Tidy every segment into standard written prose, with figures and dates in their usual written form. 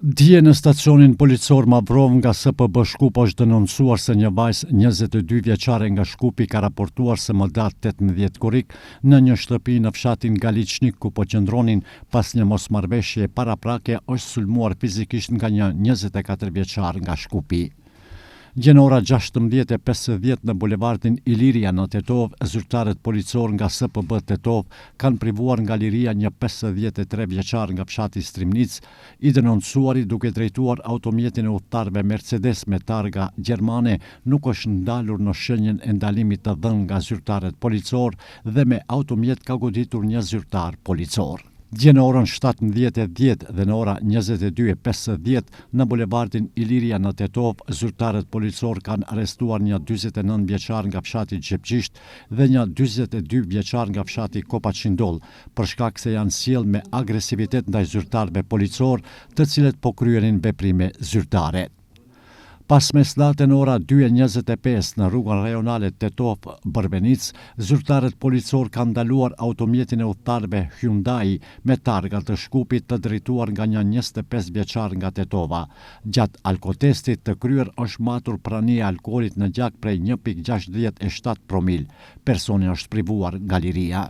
Dje në stacionin policor Mavrov nga SPB Shkup është denoncuar se një vajzë 22 vjeçare nga Shkupi ka raportuar se më datë 18 korrik në një shtëpi në fshatin Galiçnik ku po qëndronin pas një mosmarrëveshje paraprake është sulmuar fizikisht nga një 24 vjeçar nga Shkupi. Gjen ora 16:50 në bulevardin Iliria në Tetov, zyrtarët policor nga SPB Tetov kanë privuar nga liria një 53 vjeçar nga fshati Strimnic, i denoncuari duke drejtuar automjetin e udhëtarëve Mercedes me targa gjermane, nuk është ndalur në shenjën e ndalimit të dhënë nga zyrtarët policor dhe me automjet ka goditur një zyrtar policor. Dje në orën 17:10 dhe në ora 22:50 në bulevardin Iliria në Tetov, zyrtarët policor kanë arrestuar një 49 vjeçar nga fshati Xhepçisht dhe një 42 vjeçar nga fshati Kopaqindoll, për shkak se janë sjellë me agresivitet ndaj zyrtarëve policor, të cilët po kryenin veprime zyrtare. Pas mesnate në ora 2:25 në rrugën rajonale Tetov-Brbenic, zyrtarët policor kanë ndaluar automjetin e udhëtarëve Hyundai me targa të Shkupit të drejtuar nga një 25 vjeçar nga Tetova. Gjatë alkotestit të kryer është matur prania e alkoolit në gjak prej 1,67 promil. Personi është privuar nga liria.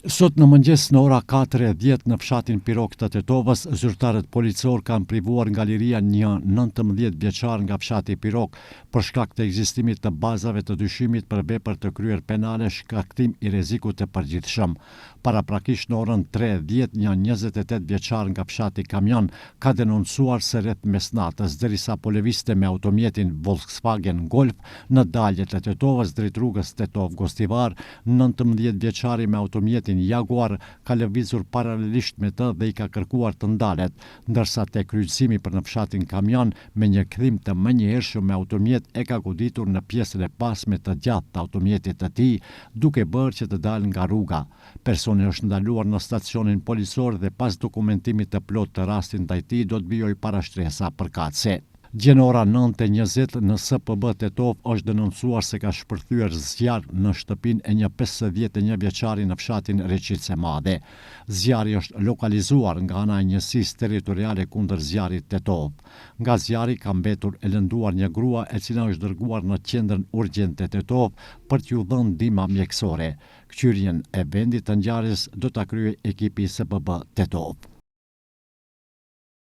Sot në mëngjes në ora 4:10 në fshatin Pirok të Tetovës, zyrtarët policor kanë privuar nga liria një 19 vjeçar nga fshati Pirok për shkak të ekzistimit të bazave të dyshimit për vepër të kryer penale, shkaktim i rrezikut të përgjithshëm. Paraprakisht në orën 3:10 një 28 vjeçar nga fshati Kamian ka denoncuar se rreth mesnatës, derisa po lëvizte me automjetin Volkswagen Golf në daljet e Tetovës drejt rrugës Tetov-Gostivar, 19 vjeçari me automjetin Jaguar ka lëvizur paralelisht me të dhe i ka kërkuar të ndalet, ndërsa te kryqëzimi për në fshatin Kamian me një kthim të menjëhershëm me automjet e ka goditur në pjesën e pasme të gjatë të automjetit të tij, duke bërë që të dalë nga rruga. Personi është ndaluar në stacionin policor dhe pas dokumentimit të plot të rastit ndaj tij do të vijojë para shtresa përkatëse. Gje në ora 9:20 në SPB Tetov është denoncuar se ka shpërthyer zjarr në shtëpinë e një 51 vjeçari në fshatin Reqice Madhe. Zjarri është lokalizuar nga ana e njësisë territoriale kundër zjarrit Tetov. Nga zjarri ka mbetur e lënduar një grua e cila është dërguar në qendrën urgjente Tetov për t'ju dhënë ndihmë mjekësore. Kthyrjen e vendit të ngjarjes do ta kryejë ekipi SPB Tetov.